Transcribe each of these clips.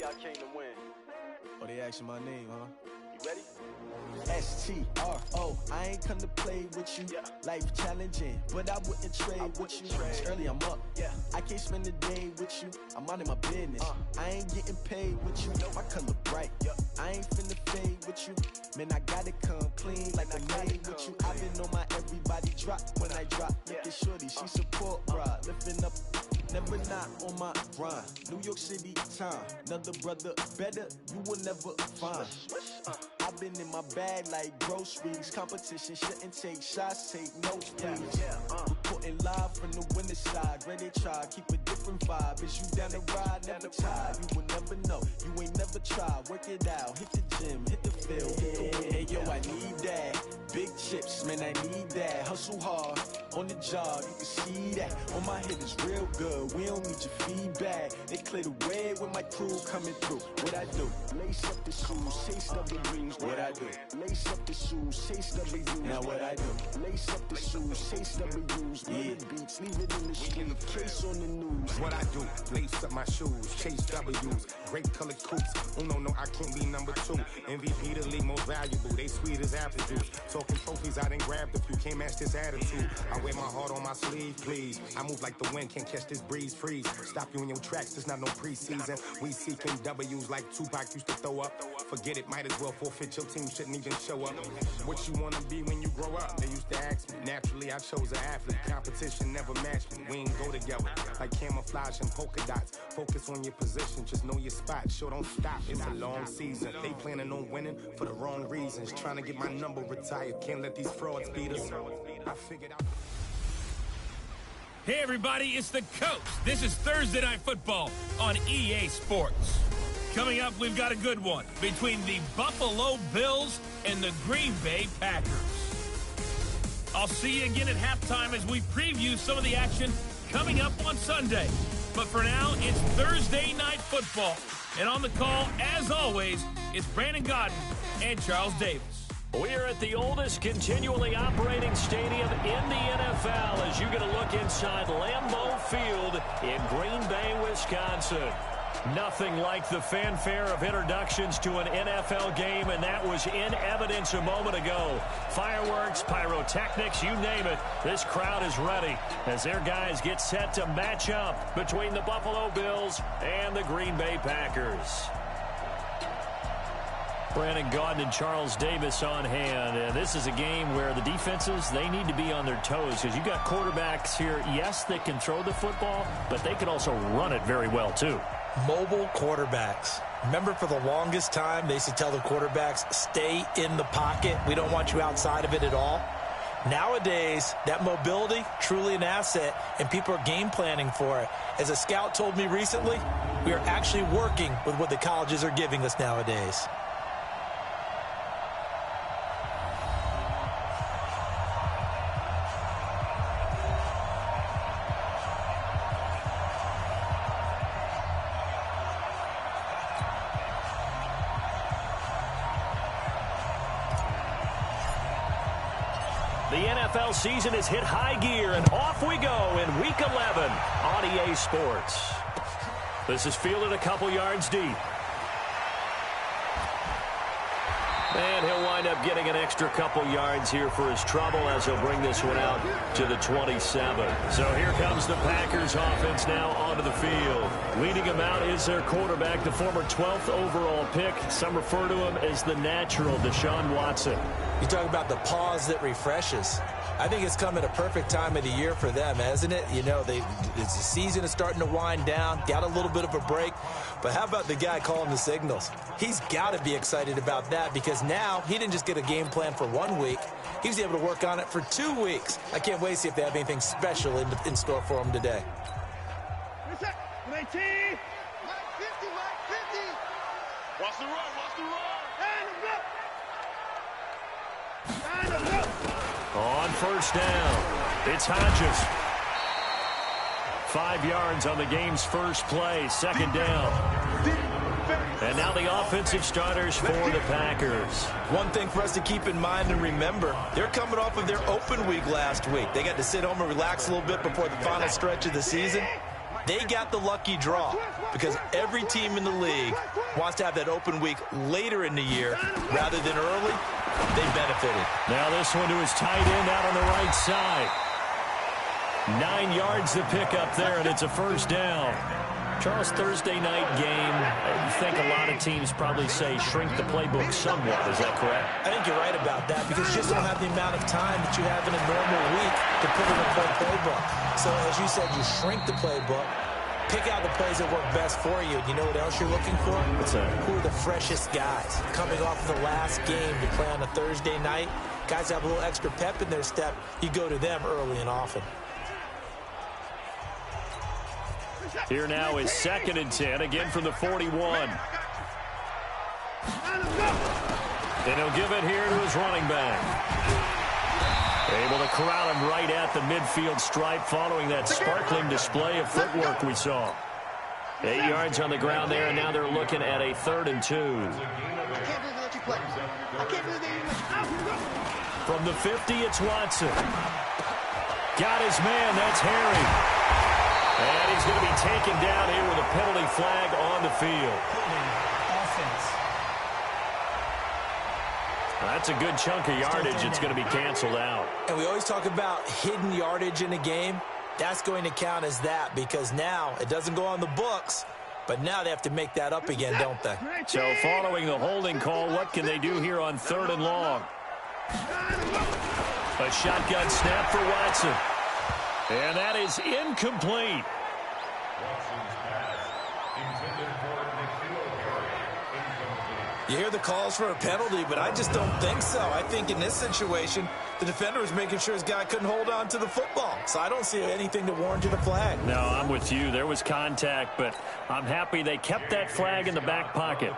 Baby, I came to win. Oh, they asking my name, huh? You ready? S-T-R-O, I ain't come to play with you. Yeah. Life challenging, but I wouldn't trade with you. It's early, I'm up. Yeah. I can't spend the day with you. I'm out of my business. I ain't getting paid with you. My color bright. I ain't finna fade with you. Man, I gotta come clean like I made with you. I've been on my everybody drop when I drop. Look at shorty, she support, bruh. Lifting up, never not on my grind. New York City time. Another brother better, you will never find. I've been in my bag like groceries. Competition shouldn't take shots, take notes, please. Reporting live from the winter side. Ready to try, keep a different vibe. Is you down the ride, never tired. You will never know, you ain't never tried. Work it out, hit the gym, hit the field, hit the wind. Hey yo, I need that. Big chips, man, I need that. Hustle hard, on the job, you can see that. On my head is real good, we don't need your feedback. They clear the way with my crew coming through. What I do? Lace up the shoes, chase up the dreams. What I do? Lace up the shoes, chase up the dreams. Now what I do? Lace up the shoes, chase up the dreams. Yeah. Beats, leave it in the street, case on the news. What I do? Lace up my shoes, chase W's. Great colored coops. Oh no, I can't be number 2. MVP the league most valuable. They sweet as apple juice. Talking trophies, I done grabbed a few. Can't match this attitude. I wear my heart on my sleeve, please. I move like the wind, can't catch this breeze. Freeze. Stop you in your tracks. There's not no preseason. We seeking W's like Tupac used to throw up. Forget it, might as well forfeit. Your team shouldn't even show up. What you wanna be when you grow up? They used to ask me. Naturally, I chose an athlete. Competition never matched me. We ain't go together like camouflage and polka dots. Focus on your position, just know your spot. Sure, don't stop. It's a long season. They planning on winning for the wrong reasons. Trying to get my number retired. Can't let these frauds beat us. I figured out. Hey everybody, it's the Coach. This is Thursday Night Football on EA Sports. Coming up, we've got a good one between the Buffalo Bills and the Green Bay Packers. I'll see you again at halftime as we preview some of the action coming up on Sunday. But for now, it's Thursday Night Football. And on the call, as always, it's Brandon Godden and Charles Davis. We are at the oldest continually operating stadium in the NFL as you get a look inside Lambeau Field in Green Bay, Wisconsin. Nothing like the fanfare of introductions to an NFL game, and that was in evidence a moment ago. Fireworks, pyrotechnics, you name it. This crowd is ready as their guys get set to match up between the Buffalo Bills and the Green Bay Packers. Brandon Gaudin and Charles Davis on hand. And this is a game where the defenses, they need to be on their toes because you've got quarterbacks here, yes, they can throw the football, but they can also run it very well too. Mobile quarterbacks. Remember, for the longest time, they used to tell the quarterbacks, stay in the pocket. We don't want you outside of it at all. Nowadays, that mobility, truly an asset, and people are game planning for it. As a scout told me recently, we are actually working with what the colleges are giving us nowadays. The NFL season has hit high gear, and off we go in Week 11 on EA Sports. This is fielded a couple yards deep. And he'll wind up getting an extra couple yards here for his trouble as he'll bring this one out to the 27. So here comes the Packers offense now onto the field. Leading him out is their quarterback, the former 12th overall pick. Some refer to him as the natural, Deshaun Watson. You talk about the pause that refreshes. I think it's come at a perfect time of the year for them, hasn't it? You know, the season is starting to wind down, got a little bit of a break. But how about the guy calling the signals? He's got to be excited about that because now he didn't just get a game plan for 1 week. He was able to work on it for 2 weeks. I can't wait to see if they have anything special in store for him today. 19. 50, 50. Watch the run, watch the run. On first down, it's Hodges. 5 yards on the game's first play, second down. And now the offensive starters for the Packers. One thing for us to keep in mind and remember, they're coming off of their open week last week. They got to sit home and relax a little bit before the final stretch of the season. they got the lucky draw because every team in the league wants to have that open week later in the year rather than early. They benefited. Now this one to his tight end out on the right side. 9 yards to pick up there, and it's a first down. Charles, Thursday night game, I think a lot of teams probably say shrink the playbook somewhat. Is that correct? I think you're right about that because you just don't have the amount of time that you have in a normal week to put in a full playbook. So as you said, you shrink the playbook, pick out the plays that work best for you. You know what else you're looking for? What's that? Who are the freshest guys coming off of the last game to play on a Thursday night? Guys have a little extra pep in their step. You go to them early and often. Here now is 2nd and 10, again from the 41. And he'll give it here to his running back. Able to corral him right at the midfield stripe following that sparkling display of footwork we saw. 8 yards on the ground there, and now they're looking at a 3rd and 2. From the 50, it's Watson. Got his man, that's Harry. And he's going to be taken down here with a penalty flag on the field. That's a good chunk of yardage. It's going to be canceled out. And we always talk about hidden yardage in a game. That's going to count as that because now it doesn't go on the books, but now they have to make that up again, don't they? So following the holding call, what can they do here on 3rd and long? A shotgun snap for Watson. And that is incomplete. You hear the calls for a penalty, but I just don't think so. I think in this situation, the defender was making sure his guy couldn't hold on to the football. So I don't see anything to warrant you the flag. No, I'm with you. There was contact, but I'm happy they kept that flag in the back pocket.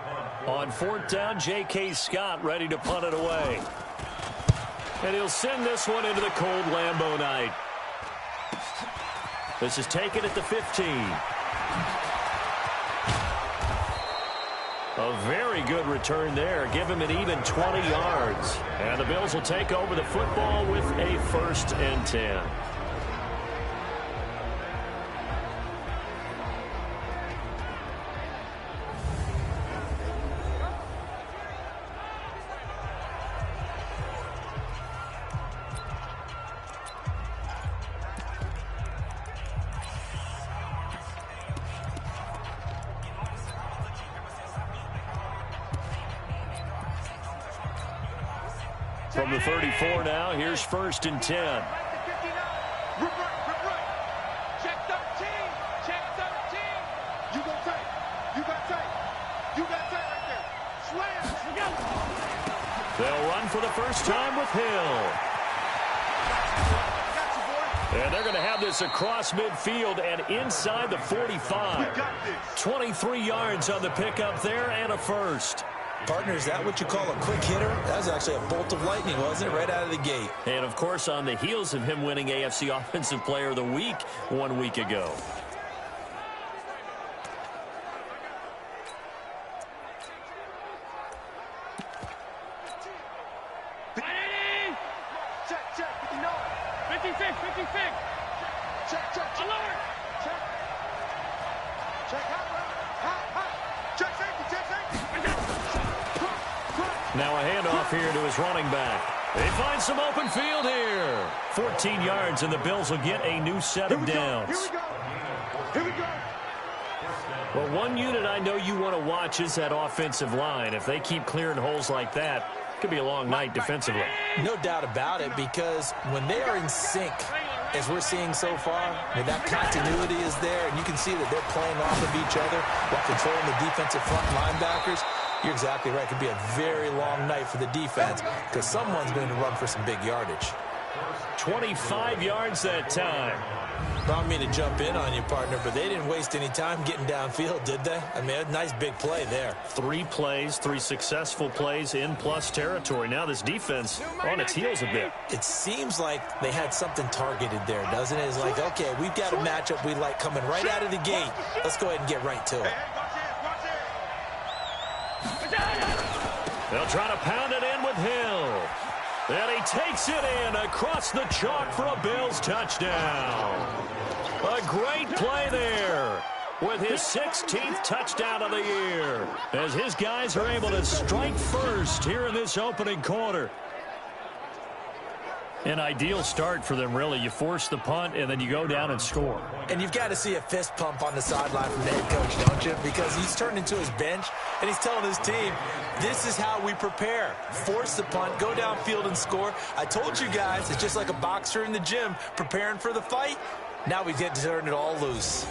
On 4th down, J.K. Scott ready to punt it away. And he'll send this one into the cold Lambeau night. This is taken at the 15. A very good return there. Give him an even 20 yards. And the Bills will take over the football with a 1st and 10. From the 34 now, here's 1st and 10. Check 13. Check 13. You go tight. You got tight. You got tight right there. Slam. Go. They'll run for the first time with Hill. And they're going to have this across midfield and inside the 45. 23 yards on the pickup there and a first. Partner, is that what you call a quick hitter? That was actually a bolt of lightning, wasn't it? Right out of the gate. And, of course, on the heels of him winning AFC Offensive Player of the Week 1 week ago. Check. 56. Check. Alert. Check. Hot. Check safety. Now a handoff here to his running back. They find some open field here. 14 yards, and the Bills will get a new set of downs. Here we go. Well, one unit I know you want to watch is that offensive line. If they keep clearing holes like that, it could be a long night defensively. No doubt about it, because when they are in sync, as we're seeing so far, when that continuity is there, and you can see that they're playing off of each other while controlling the defensive front linebackers, you're exactly right. It could be a very long night for the defense because someone's going to run for some big yardage. 25 yards that time. I don't mean to jump in on you, partner, but they didn't waste any time getting downfield, did they? I mean, a nice big play there. 3 plays, 3 successful plays in plus territory. Now this defense on its heels a bit. It seems like they had something targeted there, doesn't it? It's like, okay, we've got a matchup we like coming right out of the gate. Let's go ahead and get right to it. They'll try to pound it in with Hill. And he takes it in across the chalk for a Bills touchdown. A great play there with his 16th touchdown of the year as his guys are able to strike first here in this opening quarter. An ideal start for them, really. You force the punt, and then you go down and score. And you've got to see a fist pump on the sideline from the head coach, don't you? Because he's turned into his bench, and he's telling his team, this is how we prepare. Force the punt, go downfield and score. I told you guys, it's just like a boxer in the gym preparing for the fight. Now we get to turn it all loose.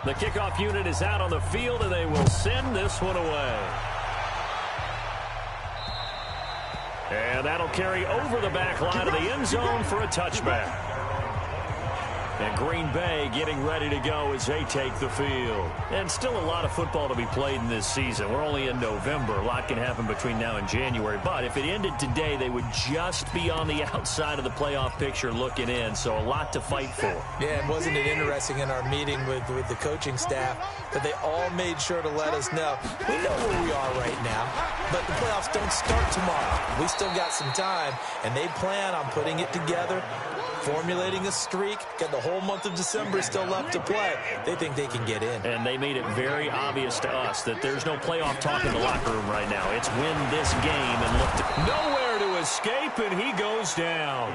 The kickoff unit is out on the field, and they will send this one away. And that'll carry over the back line of the end zone for a touchback. And Green Bay getting ready to go as they take the field. And still a lot of football to be played in this season. We're only in November. A lot can happen between now and January. But if it ended today, they would just be on the outside of the playoff picture looking in. So a lot to fight for. Yeah, and wasn't it interesting in our meeting with the coaching staff that they all made sure to let us know, we know where we are right now, but the playoffs don't start tomorrow. We still got some time, and they plan on putting it together, formulating a streak, got the whole month of December still left to play. They think they can get in. And they made it very obvious to us that there's no playoff talk in the locker room right now. It's win this game and look to nowhere to escape, and he goes down.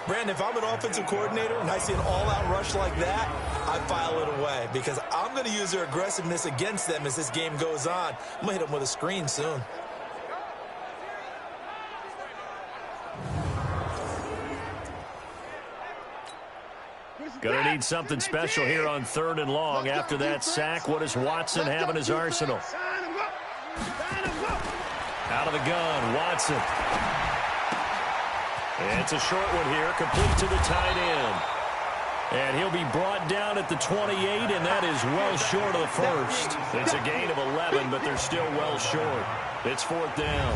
Brandon, if I'm an offensive coordinator and I see an all-out rush like that, I file it away because I'm going to use their aggressiveness against them as this game goes on. I'm going to hit them with a screen soon. Going to need something special here on 3rd and long. After that sack, what does Watson have in his arsenal? Out of the gun, Watson. It's a short one here, complete to the tight end. And he'll be brought down at the 28, and that is well short of the first. It's a gain of 11, but they're still well short. It's 4th down.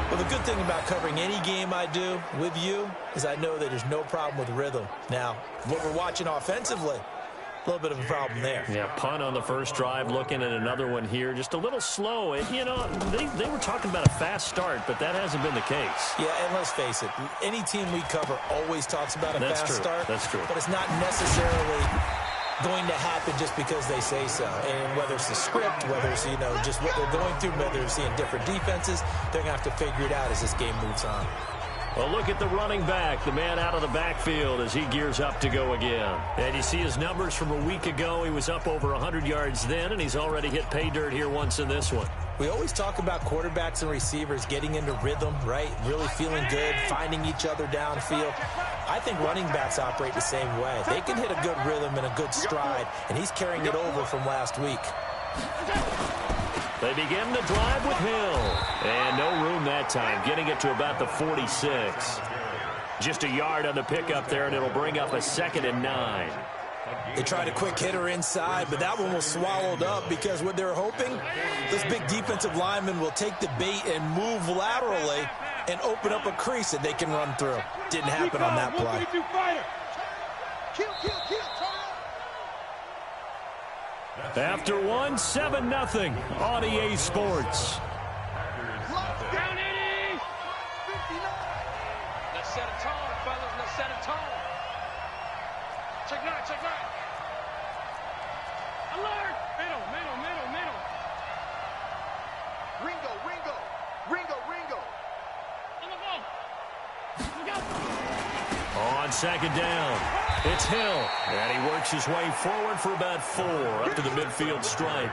Well, the good thing about covering any game I do with you is I know that there's no problem with rhythm. Now, what we're watching offensively, a little bit of a problem there. Yeah, punt on the first drive, looking at another one here. Just a little slow. You know, they were talking about a fast start, but that hasn't been the case. Yeah, and let's face it, any team we cover always talks about a fast start. That's true. But it's not necessarily going to happen just because they say so. And whether it's the script, whether it's, you know, just what they're going through, whether they're seeing different defenses, they're going to have to figure it out as this game moves on. Well, look at the running back, the man out of the backfield as he gears up to go again. And you see his numbers from a week ago. He was up over 100 yards then, and he's already hit pay dirt here once in this one. We always talk about quarterbacks and receivers getting into rhythm, right? Really feeling good, finding each other downfield. I think running backs operate the same way. They can hit a good rhythm and a good stride, and he's carrying it over from last week. They begin the drive with Hill. And no room that time, getting it to about the 46. Just a yard on the pickup there, and it'll bring up a 2nd and 9. They tried a quick hitter inside, but that one was swallowed up because what they're hoping, this big defensive lineman will take the bait and move laterally and open up a crease that they can run through. Didn't happen on that play. After one, 7-0 on EA Sports. Down 80. 59. Let's set a tone, fellas. Let's set a tone. Check 9, check 9. Alert. Middle. Ringo. On the ball. On 2nd down, it's Hill. And he works his way forward for about 4 up to the midfield stripe.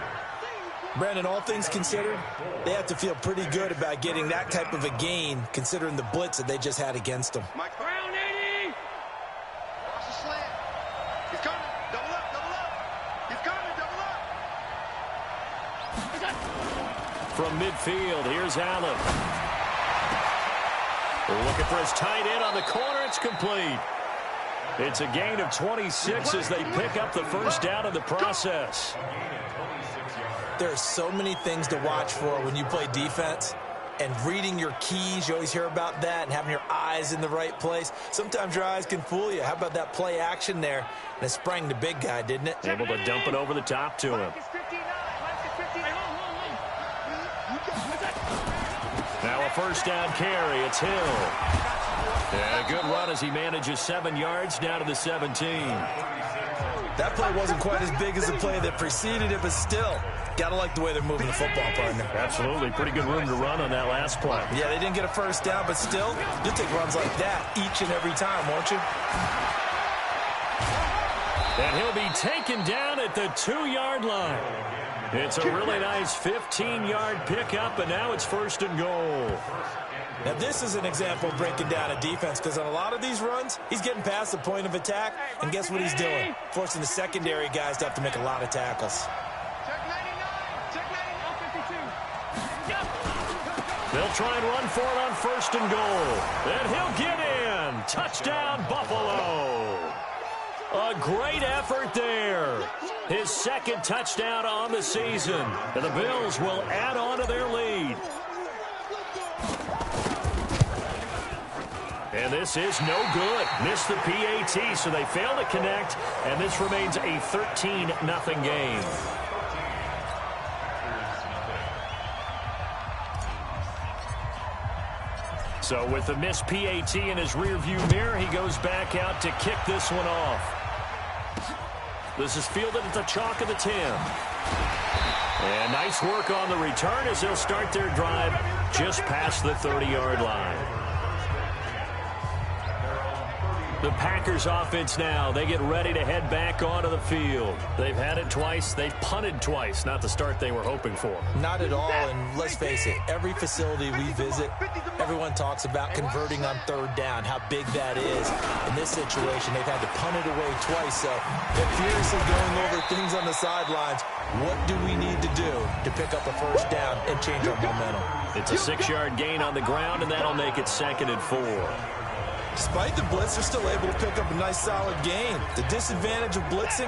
Brandon, all things considered, they have to feel pretty good about getting that type of a gain considering the blitz that they just had against them. Brown 80. Watch the slant. He's coming. Double up. He's coming. Double up. From midfield, here's Allen. Looking for his tight end on the corner. It's complete. It's a gain of 26 as they pick up the first down in the process. There are so many things to watch for when you play defense. and reading your keys. You always hear about that, and having your eyes in the right place. Sometimes your eyes can fool you. How about that play action there? And it sprang the big guy, didn't it? Able to dump it over the top to him. Now a first down carry. It's Hill. Yeah, a good run as he manages 7 yards down to the 17. That play wasn't quite as big as the play that preceded it, but still, got to like the way they're moving the football, partner. Absolutely. Pretty good room to run on that last play. Yeah, they didn't get a first down, but still, you'll take runs like that each and every time, won't you? And he'll be taken down at the 2-yard line. It's a really nice 15-yard pickup, and now it's 1st and goal. Now, this is an example of breaking down a defense, because on a lot of these runs, he's getting past the point of attack, and guess what he's doing? Forcing the secondary guys to have to make a lot of tackles. They'll try and run for it on 1st and goal. And he'll get in. Touchdown, Buffalo. A great effort there. His 2nd touchdown on the season. And the Bills will add on to their lead. And this is no good. Missed the PAT, so they fail to connect. And this remains a 13-0 game. So with the missed PAT in his rearview mirror, he goes back out to kick this one off. This is fielded at the chalk of the 10. And nice work on the return as they'll start their drive just past the 30-yard line. The Packers offense now, they get ready to head back onto the field. They've had it twice. They've punted twice. Not the start they were hoping for. Not at all, and let's face it, every facility we visit, everyone talks about converting on 3rd down, how big that is. In this situation, they've had to punt it away twice, so they're furiously going over things on the sidelines. What do we need to do to pick up a 1st down and change our momentum? It's a 6-yard gain on the ground, and that'll make it 2nd and 4. Despite the blitz, they're still able to pick up a nice, solid gain. The disadvantage of blitzing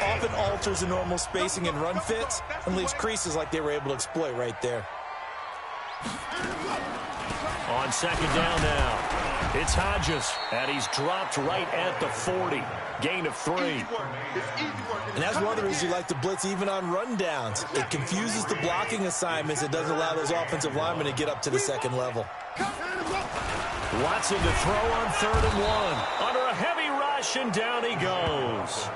often alters the normal spacing and run fits and leaves creases like they were able to exploit right there. On 2nd down now, it's Hodges, and he's dropped right at the 40. Gain of 3. And that's one of the reasons you like to blitz even on run downs. It confuses the blocking assignments. It doesn't allow those offensive linemen to get up to the 2nd level. Watson to throw on 3rd and 1. Under a heavy rush, and down he goes.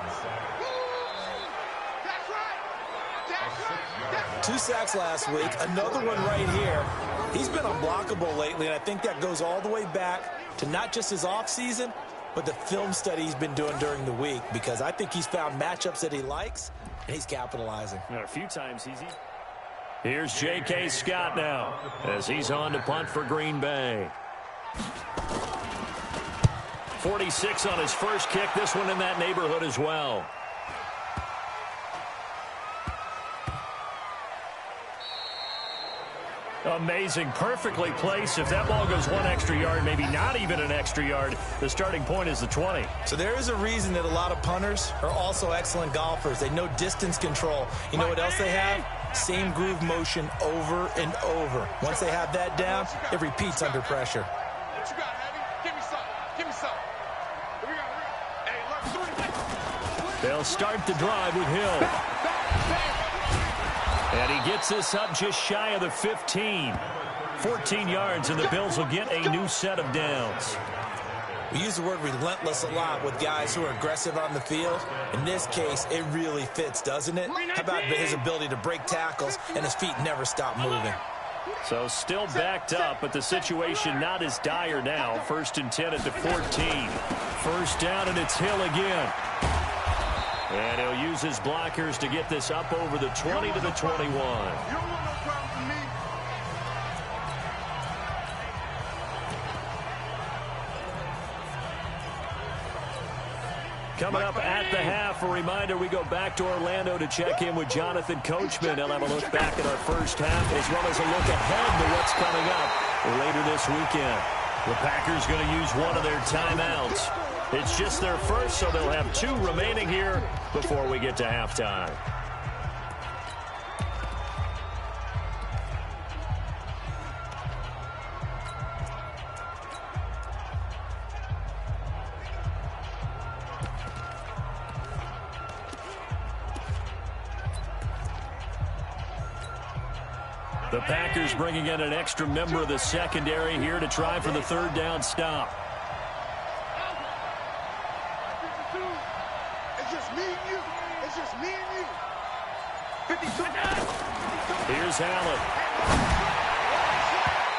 2 sacks last week, another one right here. He's been unblockable lately, and I think that goes all the way back to not just his offseason, but the film study he's been doing during the week, because I think he's found matchups that he likes, and he's capitalizing. A few times he's... Here's J.K. Scott now, as he's on to punt for Green Bay. 46 on his first kick. This one in that neighborhood as well. Amazing. Perfectly placed. If that ball goes 1 extra yard, maybe not even an extra yard, the starting point is the 20. So there is a reason that a lot of punters are also excellent golfers. They know distance control. You know what else they have? Same groove motion over and over. Once they have that down, it repeats under pressure. What you got, Heavy? Give me some. Give me some. Here we go. Hey, look, 3. They'll start the drive with Hill. And he gets this up just shy of the 15. 14 yards, and the Bills will get a new set of downs. We use the word relentless a lot with guys who are aggressive on the field. In this case, it really fits, doesn't it? How about his ability to break tackles and his feet never stop moving? So still backed up, but the situation not as dire now. 1st and 10 at the 14. 1st down, and it's Hill again. And he'll use his blockers to get this up over the 20 to the 21. Coming up at the half, a reminder, we go back to Orlando to check in with Jonathan Coachman. He'll have a look back at our first half, as well as a look ahead to what's coming up later this weekend. The Packers going to use one of their timeouts. It's just their first, so they'll have 2 remaining here before we get to halftime. The Packers bringing in an extra member of the secondary here to try for the third down stop. It's just me and you. It's just me and you. 52. Here's Allen.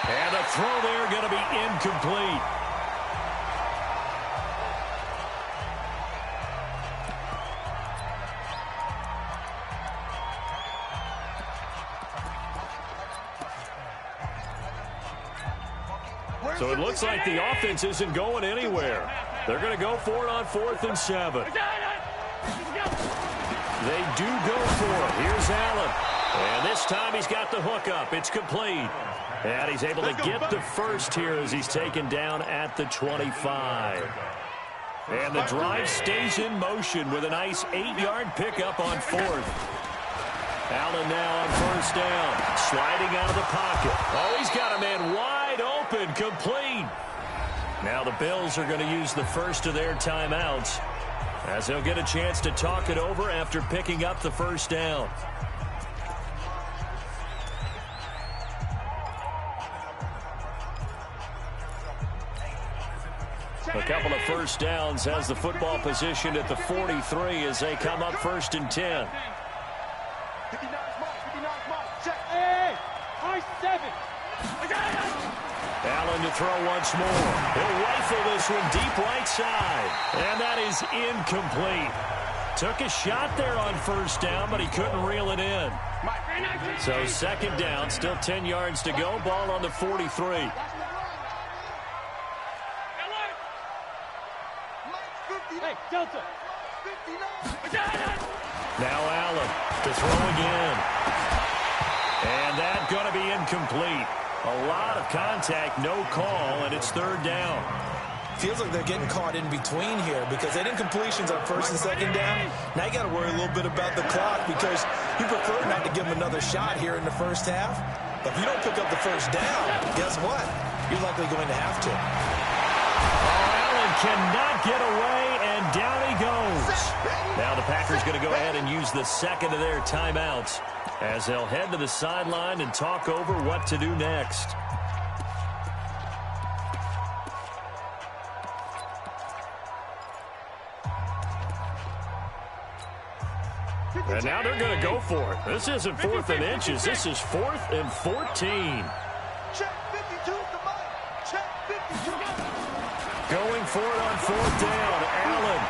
And a throw there going to be incomplete. So it looks like the offense isn't going anywhere. They're going to go for it on 4th and 7. They do go for it. Here's Allen. And this time he's got the hook up. It's complete. And he's able to get the first here as he's taken down at the 25. And the drive stays in motion with a nice 8-yard pickup on 4th. Allen now on 1st down. Sliding out of the pocket. Oh, he's got a man wide open. Complete. Now the Bills are going to use the first of their timeouts as they'll get a chance to talk it over after picking up the first down. A couple of first downs has the football positioned at the 43 as they come up 1st and 10. Allen to throw once more. He'll rifle this one deep right side. And that is incomplete. Took a shot there on 1st down, but he couldn't reel it in. So 2nd down, still 10 yards to go. Ball on the 43. Delta. Now Allen to throw again. And that's going to be incomplete. A lot of contact, no call, and it's 3rd down. Feels like they're getting caught in between here because they did incompletions on 1st and 2nd down. Now you got to worry a little bit about the clock because you prefer not to give them another shot here in the first half. But if you don't pick up the first down, guess what? You're likely going to have to. Allen cannot get away, and down he goes. Now the Packers going to go ahead and use the second of their timeouts as they'll head to the sideline and talk over what to do next. And now they're going to go for it. This isn't 4th and inches. This is 4th and 14. Check 52, come on. Check 52. Going for it on 4th down. Allen.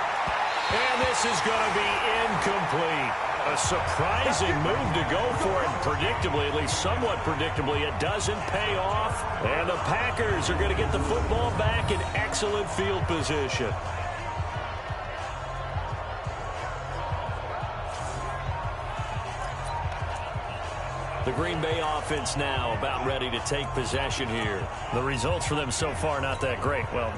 And this is going to be incomplete. A surprising move to go for it. Predictably, at least somewhat predictably, it doesn't pay off. And the Packers are going to get the football back in excellent field position. The Green Bay offense now about ready to take possession here. The results for them so far not that great. Well,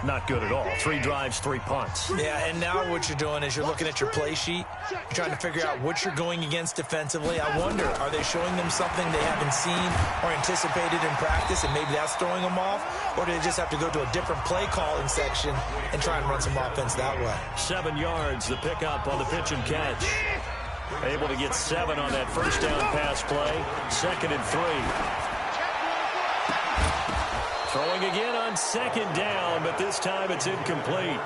not good at all. 3 drives, 3 punts. Yeah, and now what you're doing is you're looking at your play sheet. You're trying to figure out what you're going against defensively. I wonder, are they showing them something they haven't seen or anticipated in practice, and maybe that's throwing them off? Or do they just have to go to a different play calling section and try and run some offense that way? 7 yards, the pickup on the pitch and catch. Able to get 7 on that first down pass play. 2nd and 3. Throwing again on 2nd down, but this time it's incomplete.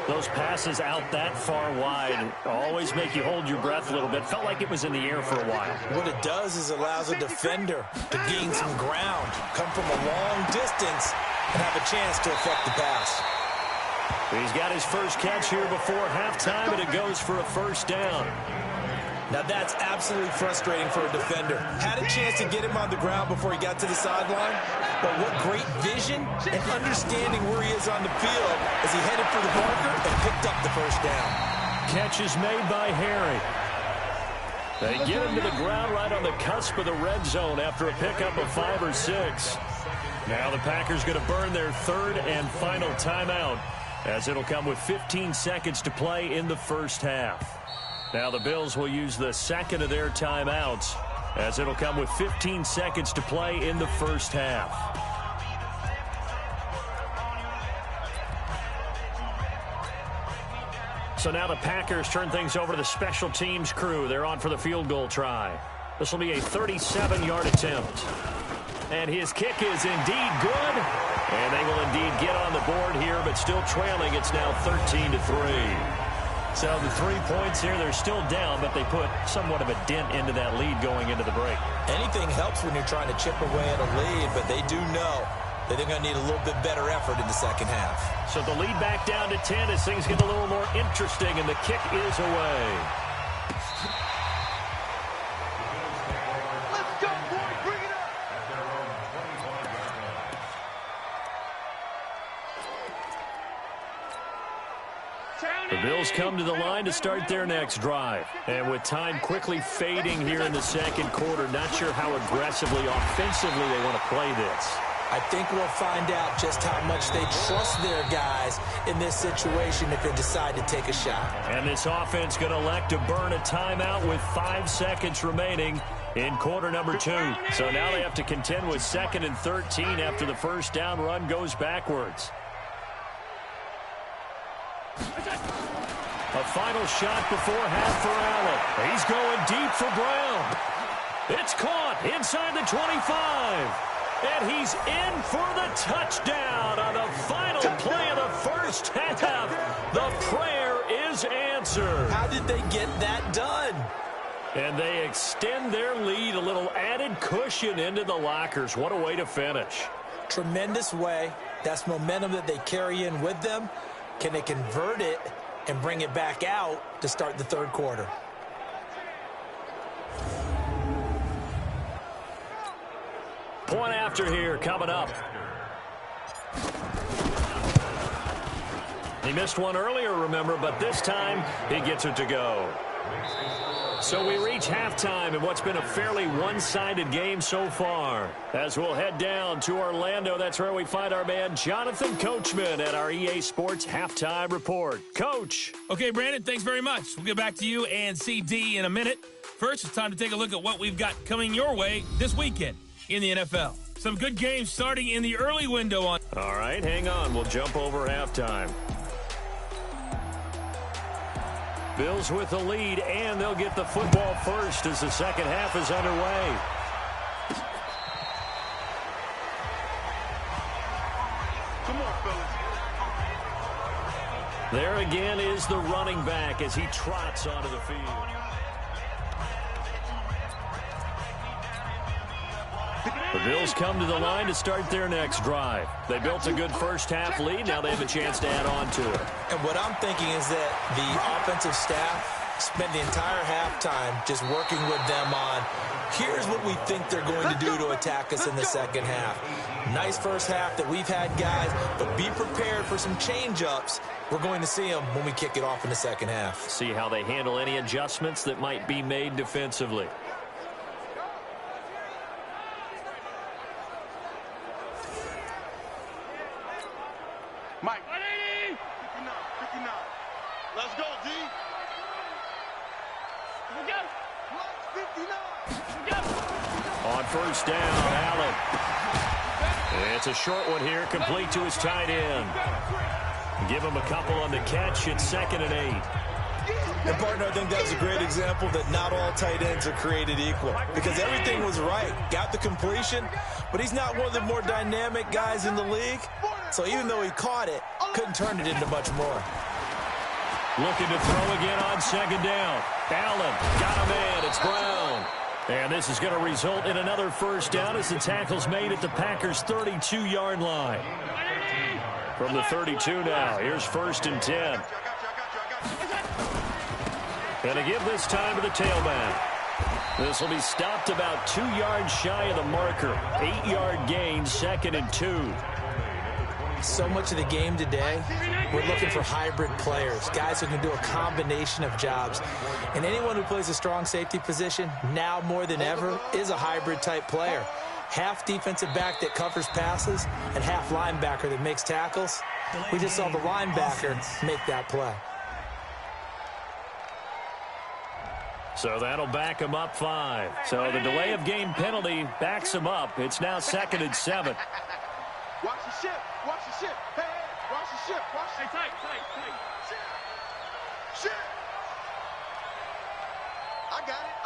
Those passes out that far wide always make you hold your breath a little bit. Felt like it was in the air for a while. What it does is allows a defender to gain some ground, come from a long distance, and have a chance to affect the pass. He's got his first catch here before halftime, and it goes for a first down. Now that's absolutely frustrating for a defender. Had a chance to get him on the ground before he got to the sideline, but what great vision and understanding where he is on the field as he headed for the marker and picked up the first down. Catch is made by Harry. They get him to the ground right on the cusp of the red zone after a pickup of 5 or 6. Now the Packers going to burn their 3rd and final timeout as it'll come with 15 seconds to play in the first half. Now the Bills will use the 2nd of their timeouts as it'll come with 15 seconds to play in the first half. So now the Packers turn things over to the special teams crew. They're on for the field goal try. This will be a 37-yard attempt. And his kick is indeed good. And they will indeed get on the board here, but still trailing. It's now 13-3. So the 3 points here, they're still down, but they put somewhat of a dent into that lead going into the break. Anything helps when you're trying to chip away at a lead, but they do know that they're going to need a little bit better effort in the second half. So the lead back down to 10 as things get a little more interesting, and the kick is away. Let's go, boys. Bring it up. The Bills come to the line to start their next drive. And with time quickly fading here in the second quarter, not sure how aggressively, offensively they want to play this. I think we'll find out just how much they trust their guys in this situation if they decide to take a shot. And this offense going to elect to burn a timeout with 5 seconds remaining in quarter number 2. So now they have to contend with 2nd and 13 after the first down run goes backwards. A final shot before half for Allen. He's going deep for Brown. It's caught inside the 25. And he's in for the touchdown on the final play of the first half. The prayer is answered. How did they get that done? And they extend their lead, a little added cushion into the lockers. What a way to finish. Tremendous way. That's momentum that they carry in with them. Can they convert it and bring it back out to start the third quarter? Point after here coming up. He missed one earlier, remember, but this time he gets it to go. So we reach halftime in what's been a fairly one-sided game so far. As we'll head down to Orlando, that's where we find our man Jonathan Coachman at our EA Sports Halftime Report. Coach. Okay, Brandon, thanks very much. We'll get back to you and CD in a minute. First, it's time to take a look at what we've got coming your way this weekend in the NFL. Some good games starting in the early window on. All right, hang on. We'll jump over halftime. Bills with the lead, and they'll get the football first as the second half is underway. Come on, fellas. There again is the running back as he trots onto the field. The Bills come to the line to start their next drive. They built a good first half lead. Now they have a chance to add on to it. And what I'm thinking is that the offensive staff spent the entire halftime just working with them on, here's what we think they're going to do to attack us in the second half. Nice first half that we've had, guys, but be prepared for some change-ups. We're going to see them when we kick it off in the second half. See how they handle any adjustments that might be made defensively. Mike. 59, 59. Let's go, D. Let's go. 59. Let's go. On first down, Allen. It's a short one here, complete to his tight end. Give him a couple on the catch. It's 2nd and 8. And, partner, I think that was a great example that not all tight ends are created equal because everything was right. Got the completion, but he's not one of the more dynamic guys in the league. So even though he caught it, couldn't turn it into much more. Looking to throw again on 2nd down. Allen got a man. It's Brown. And this is going to result in another first down as the tackle's made at the Packers' 32-yard line. From the 32 now, here's 1st and 10. And to give this time to the tailback. This will be stopped about 2 yards shy of the marker. 8-yard gain, 2nd and 2. So much of the game today, we're looking for hybrid players, guys who can do a combination of jobs. And anyone who plays a strong safety position, now more than ever, is a hybrid type player. Half defensive back that covers passes and half linebacker that makes tackles. We just saw the linebacker make that play. So that'll back him up 5. So the delay of game penalty backs him up. It's now 2nd and 7. Watch the ship. Watch the ship. Hey, hey. Watch the ship. Watch the ship. Tight. Ship. Ship. I got it.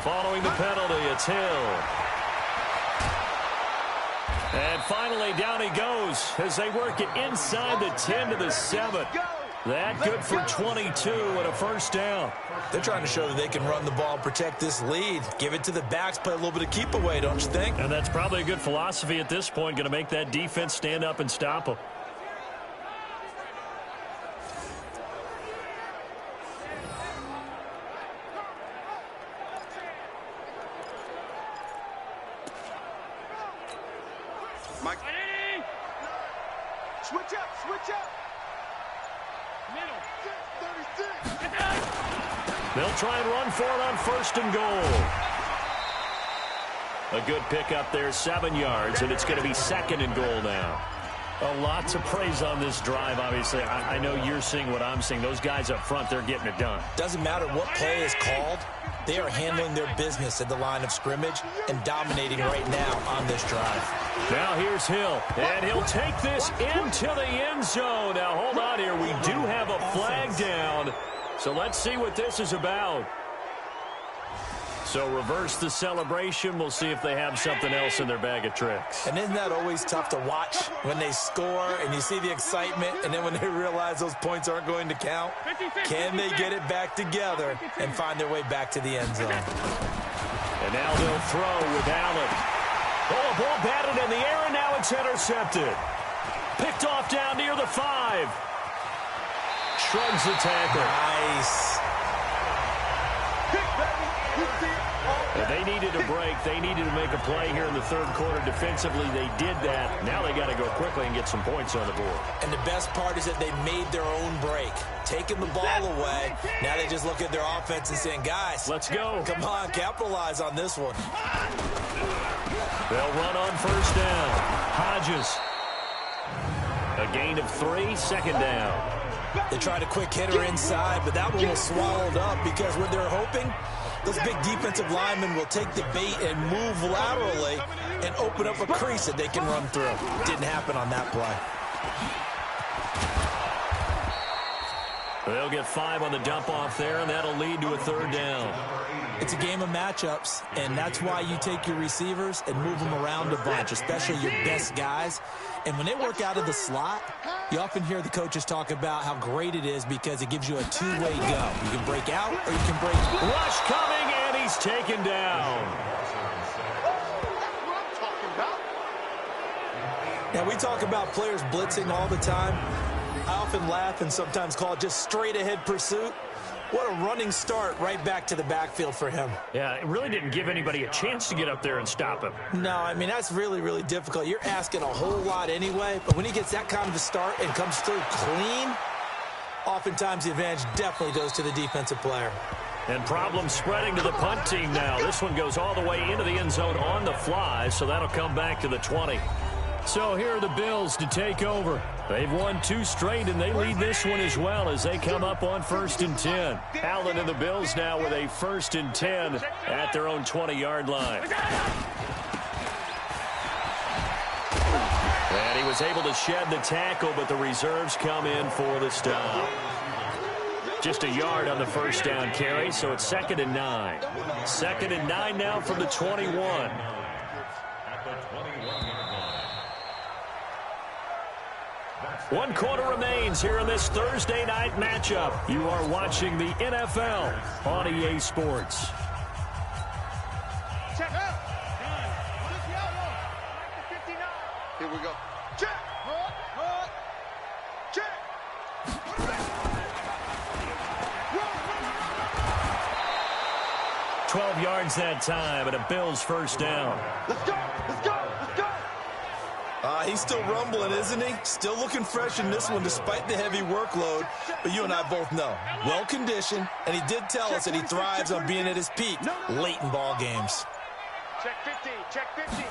Following the penalty, it's Hill. And finally, down he goes as they work it inside the 10 to the 7. That good for 22 and a first down. They're trying to show that they can run the ball and protect this lead. Give it to the backs, play a little bit of keep away, don't you think? And that's probably a good philosophy at this point, going to make that defense stand up and stop them. Mike. Switch up, switch up. Middle. 36. They'll try and run for it on first and goal. A good pickup there, 7 yards, and it's going to be second and goal now. A lot to praise on this drive, obviously. I know you're seeing what I'm seeing. Those guys up front, they're getting it done. Doesn't matter what play is called. They are handling their business at the line of scrimmage and dominating right now on this drive. Now here's Hill, and he'll take this into the end zone. Now hold on here. We do have a flag down, so let's see what this is about. So reverse the celebration. We'll see if they have something else in their bag of tricks. And isn't that always tough to watch when they score and you see the excitement, and then when they realize those points aren't going to count? Can they get it back together and find their way back to the end zone? And now they'll throw with Allen. Oh, a ball batted in the air, and now it's intercepted. Picked off down near the 5. Shrugs the tackle. Nice. And they needed a break. They needed to make a play here in the third quarter. Defensively, they did that. Now they got to go quickly and get some points on the board. And the best part is that they made their own break. Taking the ball away. Now they just look at their offense and saying, guys, let's go. Come on, capitalize on this one. They'll run on first down. Hodges. A gain of 3, second down. They tried a quick hitter inside, but that one was swallowed up because what they're hoping, those big defensive linemen will take the bait and move laterally and open up a crease that they can run through. Didn't happen on that play. They'll get 5 on the dump off there, and that'll lead to a third down. It's a game of matchups, and that's why you take your receivers and move them around a bunch, especially your best guys. And when they work out of the slot, you often hear the coaches talk about how great it is because it gives you a two-way go. You can break out or you can break. Rush coming, and he's taken down. Now, we talk about players blitzing all the time. I often laugh and sometimes call it just straight-ahead pursuit. What a running start right back to the backfield for him. Yeah, it really didn't give anybody a chance to get up there and stop him. No, I mean, that's really, really difficult. You're asking a whole lot anyway, but when he gets that kind of a start and comes through clean, oftentimes the advantage definitely goes to the defensive player. And problems spreading to the punt team now. This one goes all the way into the end zone on the fly, so that'll come back to the 20. So here are the Bills to take over. They've won 2 straight, and they lead this one as well as they come up on 1st and 10. Allen and the Bills now with a 1st and 10 at their own 20-yard line. And he was able to shed the tackle, but the reserves come in for the stop. Just a yard on the first down carry, so it's 2nd and 9. 2nd and 9 now from the 21. One quarter remains here in this Thursday night matchup. You are watching the NFL on EA Sports. Check out. Here we go. Check. Check. 12 yards that time, and a Bills first down. Let's go. Let's go. Let's go. He's still rumbling, isn't he? Still looking fresh in this one despite the heavy workload. But you and I both know, well-conditioned, and he did tell us that he thrives on being at his peak late in ball games. Check 50. Check 50.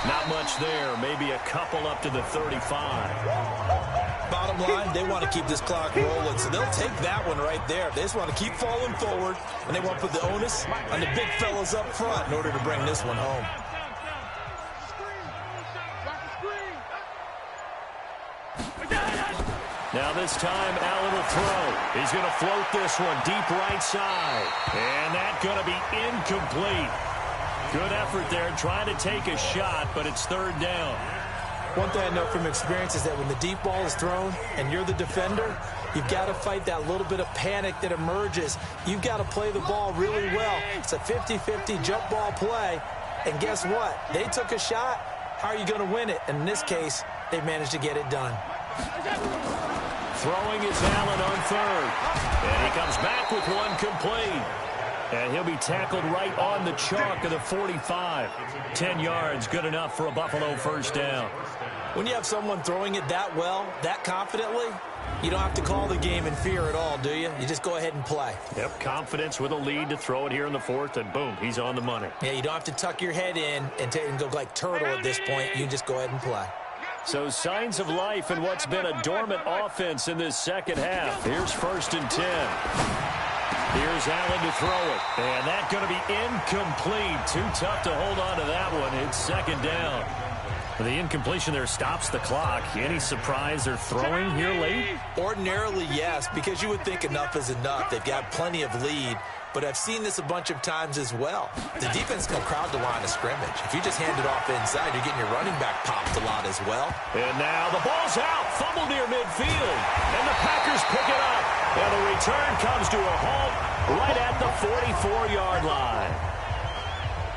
Not much there. Maybe a couple up to the 35. Bottom line, they want to keep this clock rolling, so they'll take that one right there. They just want to keep falling forward, and they want to put the onus on the big fellas up front in order to bring this one home. Now this time, Allen will throw. He's going to float this one deep right side. And that's going to be incomplete. Good effort there trying to take a shot, but it's third down. One thing I know from experience is that when the deep ball is thrown and you're the defender, you've got to fight that little bit of panic that emerges. You've got to play the ball really well. It's a 50-50 jump ball play. And guess what? They took a shot. How are you going to win it? And in this case, they managed to get it done. Throwing is Allen on third. And he comes back with one complete. And he'll be tackled right on the chalk of the 45. 10 yards, good enough for a Buffalo first down. When you have someone throwing it that well, that confidently, you don't have to call the game in fear at all, do you? You just go ahead and play. Yep, confidence with a lead to throw it here in the fourth, and boom, he's on the money. Yeah, you don't have to tuck your head in and go like turtle at this point. You can just go ahead and play. So signs of life in what's been a dormant offense in this second half. Here's 1st and 10. Here's Allen to throw it. And that's going to be incomplete. Too tough to hold on to that one. It's second down. The incompletion there stops the clock. Any surprise they're throwing here late? Ordinarily, yes, because you would think enough is enough. They've got plenty of lead. But I've seen this a bunch of times as well. The defense can crowd the line of scrimmage. If you just hand it off inside, you're getting your running back popped a lot as well. And now the ball's out. Fumble near midfield. And the Packers pick it up. And the return comes to a halt right at the 44-yard line.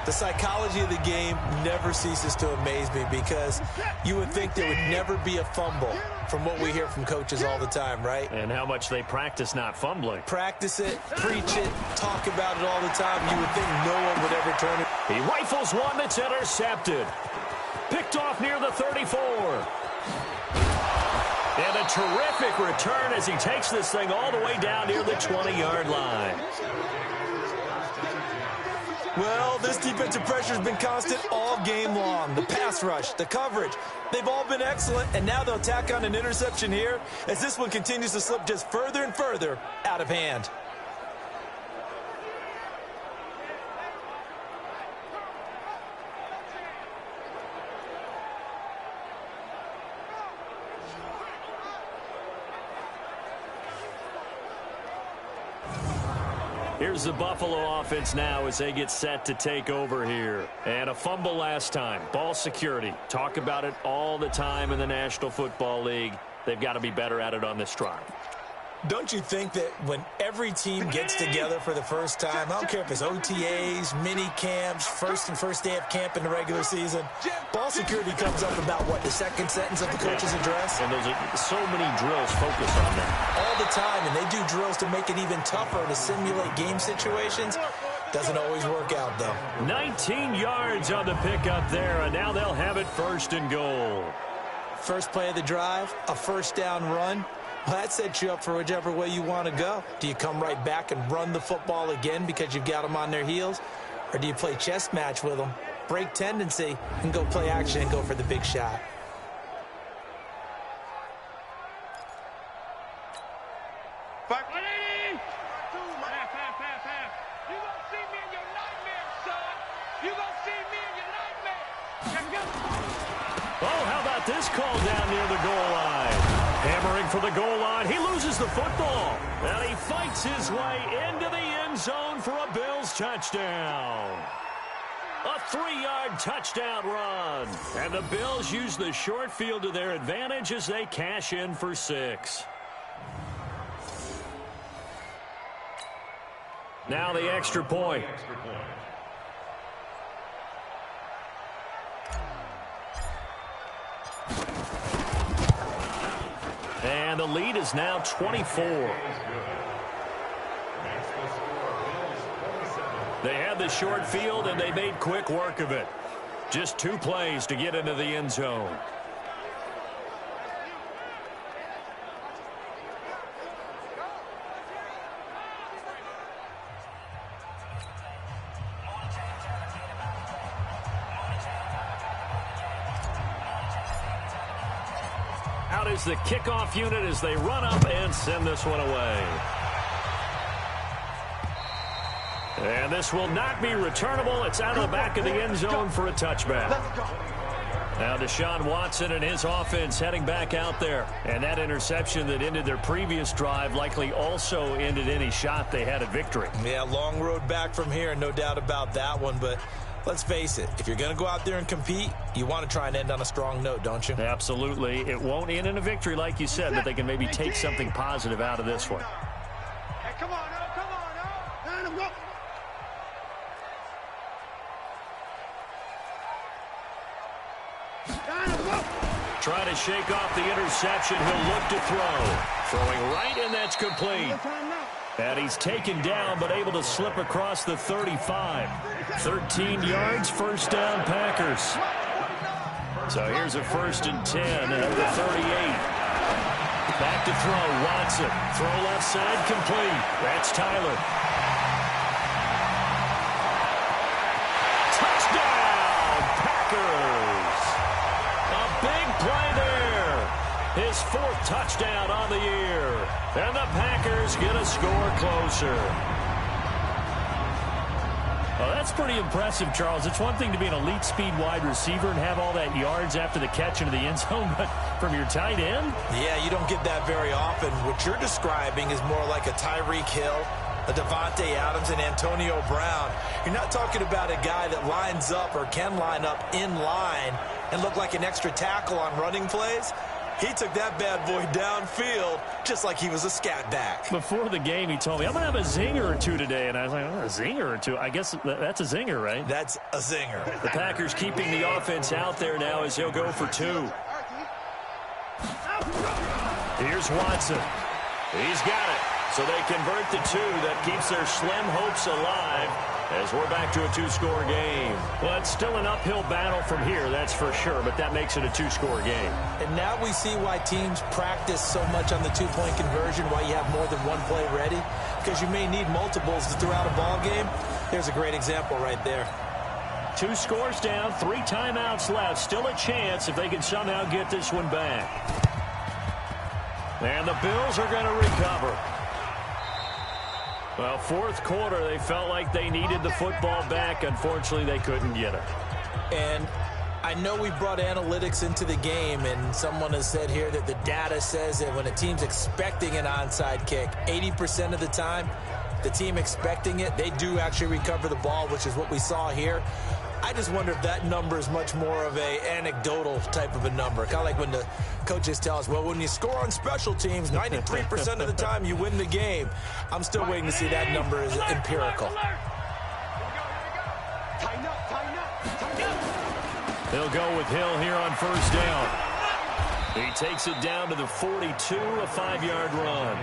The psychology of the game never ceases to amaze me because you would think there would never be a fumble from what we hear from coaches all the time, right? And how much they practice not fumbling. Practice it, preach it, talk about it all the time. You would think no one would ever turn it. He rifles one that's intercepted. Picked off near the 34. And a terrific return as he takes this thing all the way down near the 20-yard line. Well, this defensive pressure has been constant all game long. The pass rush, the coverage, they've all been excellent, and now they'll tack on an interception here as this one continues to slip just further and further out of hand. Here's the Buffalo offense now as they get set to take over here. And a fumble last time. Ball security. Talk about it all the time in the National Football League. They've got to be better at it on this drive. Don't you think that when every team gets together for the first time, I don't care if it's OTAs, mini camps, first day of camp in the regular season, ball security comes up about, what, the second sentence of the coach's address? And there's so many drills focus on that. All the time, and they do drills to make it even tougher to simulate game situations. Doesn't always work out, though. 19 yards on the pickup there, and now they'll have it 1st and goal. First play of the drive, a first down run. Well, that sets you up for whichever way you want to go. Do you come right back and run the football again because you've got them on their heels? Or do you play chess match with them, break tendency, and go play action and go for the big shot? Oh, how about this call down near the goal line? Hammering for the goal line. He loses the football. And he fights his way into the end zone for a Bills touchdown. A 3-yard touchdown run. And the Bills use the short field to their advantage as they cash in for 6. Now the extra point. And the lead is now 24. They had the short field, and they made quick work of it. Just 2 plays to get into the end zone. Out is the kickoff unit as they run up and send this one away. And this will not be returnable. It's out of the back of the end zone for a touchback. Now Deshaun Watson and his offense heading back out there. And that interception that ended their previous drive likely also ended any shot they had at victory. Yeah, long road back from here, no doubt about that one. But let's face it, if you're going to go out there and compete, you want to try and end on a strong note, don't you? Absolutely. It won't end in a victory, like you said, but they can maybe take something positive out of this one. Hey, come on, now, come on, now. Let him go. Trying to shake off the interception. He'll look to throw. Throwing right, and that's complete. And he's taken down, but able to slip across the 35. 13 yards, first down, Packers. So here's a 1st and 10 at the 38. Back to throw, Watson. Throw left side, complete. That's Tyler. Touchdown, Packers. A big play there. His 4th touchdown on the year. And the Packers get a score closer. Well, that's pretty impressive, Charles. It's one thing to be an elite speed wide receiver and have all that yards after the catch into the end zone, but from your tight end? Yeah, you don't get that very often. What you're describing is more like a Tyreek Hill, a Devontae Adams, and Antonio Brown. You're not talking about a guy that lines up or can line up in line and look like an extra tackle on running plays. He took that bad boy downfield just like he was a scat back. Before the game, he told me, I'm going to have a zinger or two today. And I was like, oh, a zinger or two? I guess that's a zinger, right? That's a zinger. The Packers keeping the offense out there now as he'll go for 2. Here's Watson. He's got it. So they convert the 2. That keeps their slim hopes alive as we're back to a 2-score game. Well, it's still an uphill battle from here, that's for sure, but that makes it a 2-score game. And now we see why teams practice so much on the 2-point conversion, why you have more than one play ready, because you may need multiples throughout a ball game. There's a great example right there. 2 scores down, 3 timeouts left. Still a chance if they can somehow get this one back. And the Bills are going to recover. Well, 4th quarter, they felt like they needed the football back. Unfortunately, they couldn't get it. And I know we brought analytics into the game, and someone has said here that the data says that when a team's expecting an onside kick, 80% of the time, the team expecting it, they do actually recover the ball, which is what we saw here. I just wonder if that number is much more of a anecdotal type of a number. Kind of like when the coaches tell us, well, when you score on special teams, 93% of the time you win the game. I'm still waiting to see that number is empirical. They'll go with Hill here on 1st down. He takes it down to the 42, a 5-yard run.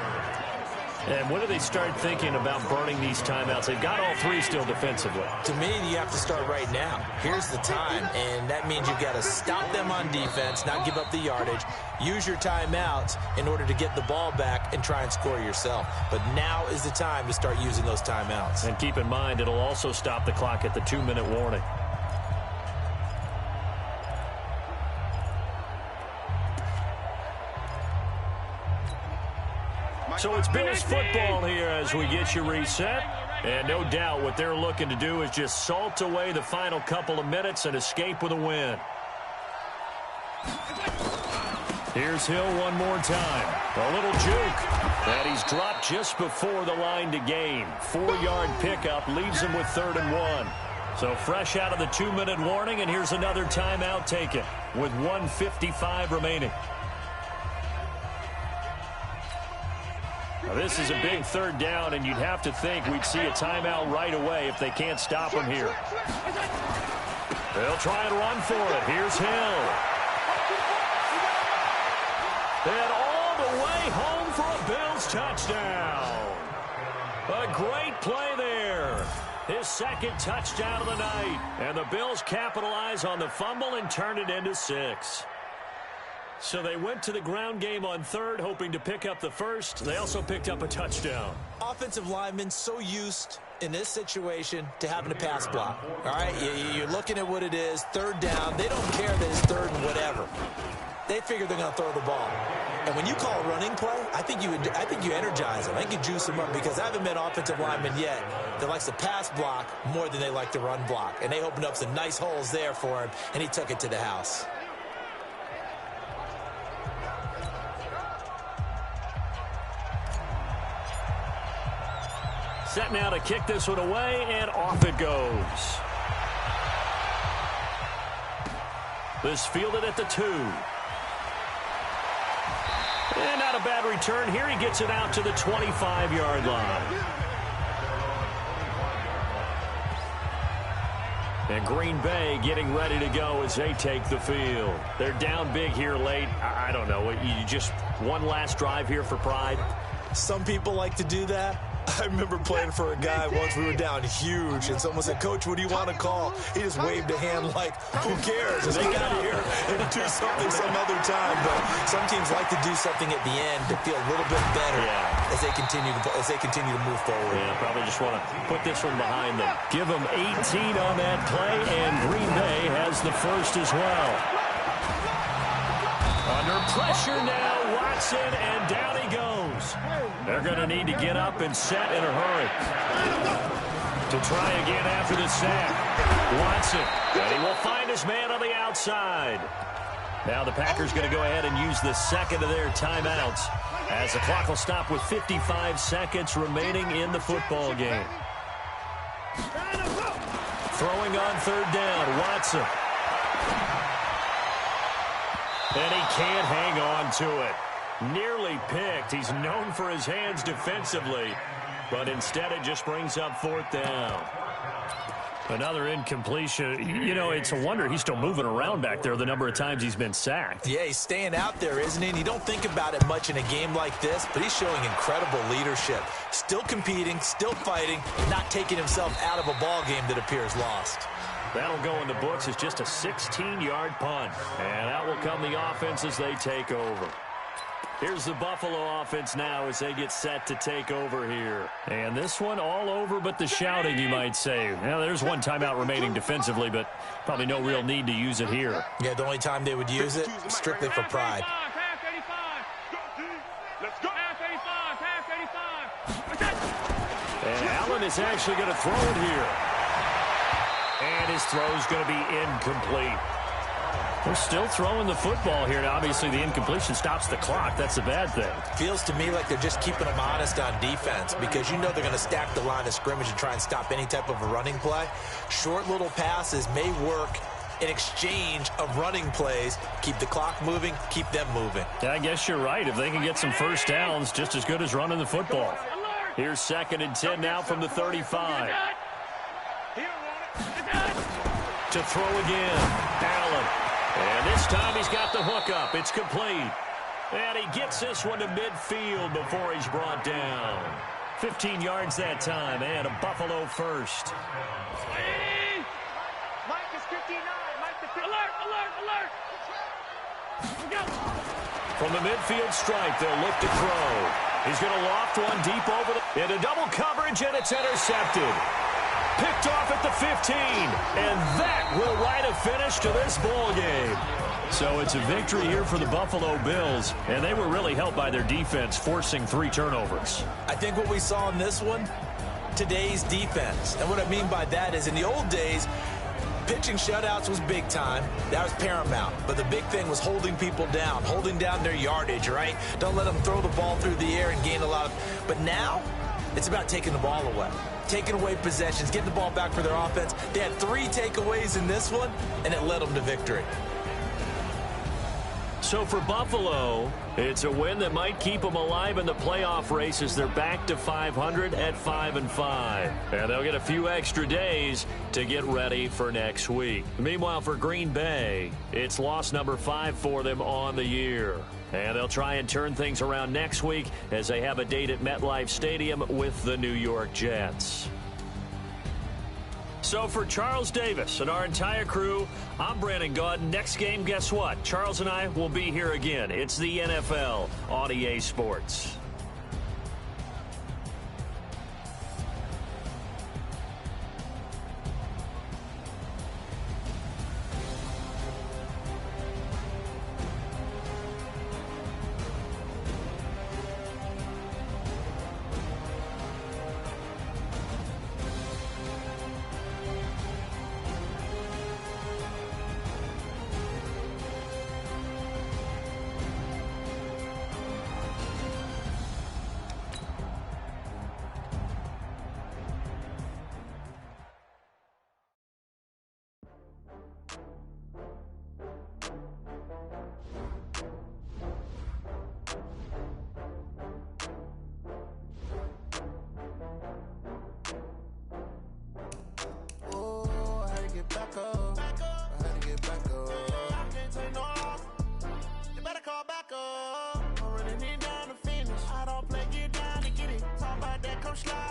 And when do they start thinking about burning these timeouts? They've got all 3 still defensively. To me, you have to start right now. Here's the time, and that means you've got to stop them on defense, not give up the yardage, use your timeouts in order to get the ball back and try and score yourself. But now is the time to start using those timeouts. And keep in mind, it'll also stop the clock at the 2-minute warning. So it's Bills football here as we get you reset. And no doubt what they're looking to do is just salt away the final couple of minutes and escape with a win. Here's Hill one more time. A little juke. And he's dropped just before the line to gain. 4-yard pickup leaves him with 3rd and 1. So fresh out of the 2-minute warning, and here's another timeout taken with 1:55 remaining. Now, this is a big 3rd down, and you'd have to think we'd see a timeout right away if they can't stop him here. They'll try and run for it. Here's Hill. And all the way home for a Bills touchdown. A great play there. His 2nd touchdown of the night. And the Bills capitalize on the fumble and turn it into 6. So they went to the ground game on 3rd, hoping to pick up the 1st. They also picked up a touchdown. Offensive linemen so used in this situation to having a pass block. All right, you're looking at what it is, 3rd down. They don't care that it's 3rd and whatever. They figure they're going to throw the ball. And when you call a running play, I think you energize them. I think you juice them up, because I haven't met offensive linemen yet that likes to pass block more than they like to run block. And they opened up some nice holes there for him, and he took it to the house. set now to kick this one away, and off it goes. This fielded at the 2. And not a bad return here. He gets it out to the 25-yard line. And Green Bay getting ready to go as they take the field. They're down big here late. I don't know. You just one last drive here for pride? Some people like to do that. I remember playing for a guy once. We were down huge, and someone said, "Coach, what do you want to call?" He just waved a hand like, "Who cares? Let's get out of here and do something some other time." But some teams like to do something at the end to feel a little bit better as they continue to move forward. Yeah, probably just want to put this one behind them. Give them 18 on that play, and Green Bay has the first as well. Under pressure now, Watson, and down he goes. They're going to need to get up and set in a hurry. To try again after the sack. Watson, and he will find his man on the outside. Now the Packers going to go ahead and use the second of their timeouts as the clock will stop with 55 seconds remaining in the football game. Throwing on third down, Watson. And he can't hang on to it. Nearly picked. He's known for his hands defensively, but instead it just brings up fourth down. Another incompletion. You know, it's a wonder he's still moving around back there the number of times he's been sacked. Yeah, he's staying out there, isn't he? And you don't think about it much in a game like this, but he's showing incredible leadership. Still competing, still fighting, not taking himself out of a ball game that appears lost. That'll go in the books as just a 16-yard punt. And that will come the offense as they take over. Here's the Buffalo offense now as they get set to take over here. And this one all over but the shouting, you might say. Now, there's one timeout remaining defensively, but probably no real need to use it here. Yeah, the only time they would use it, strictly for pride. And Allen is actually going to throw it here. And his throw is going to be incomplete. They're still throwing the football here. Now, obviously, the incompletion stops the clock. That's a bad thing. Feels to me like they're just keeping them honest on defense because you know they're going to stack the line of scrimmage and try and stop any type of a running play. Short little passes may work in exchange of running plays. Keep the clock moving, keep them moving. Yeah, I guess you're right. If they can get some first downs, just as good as running the football. Here's 2nd and 10 now from the 35. To throw again, Allen. And this time he's got the hook up. It's complete. And he gets this one to midfield before he's brought down. 15 yards that time, and a Buffalo first. Mike is 59. Mike the 59. Alert! From the midfield stripe, they'll look to throw. He's going to loft one deep over into double coverage, and it's intercepted. Picked off at the 15, and that will write a finish to this ball game. So it's a victory here for the Buffalo Bills, and they were really helped by their defense, forcing 3 turnovers. I think what we saw in this one, today's defense. And what I mean by that is in the old days, pitching shutouts was big time. That was paramount. But the big thing was holding people down, holding down their yardage, right? Don't let them throw the ball through the air and gain a lot of... But now, it's about taking the ball away. Taking away possessions, getting the ball back for their offense. They had 3 takeaways in this one, and it led them to victory. So for Buffalo, it's a win that might keep them alive in the playoff race as they're back to 500 at 5-5. And they'll get a few extra days to get ready for next week. Meanwhile, for Green Bay, it's loss number 5 for them on the year. And they'll try and turn things around next week as they have a date at MetLife Stadium with the New York Jets. So for Charles Davis and our entire crew, I'm Brandon Gaudin. Next game, guess what? Charles and I will be here again. It's the NFL on EA Sports. don't slide.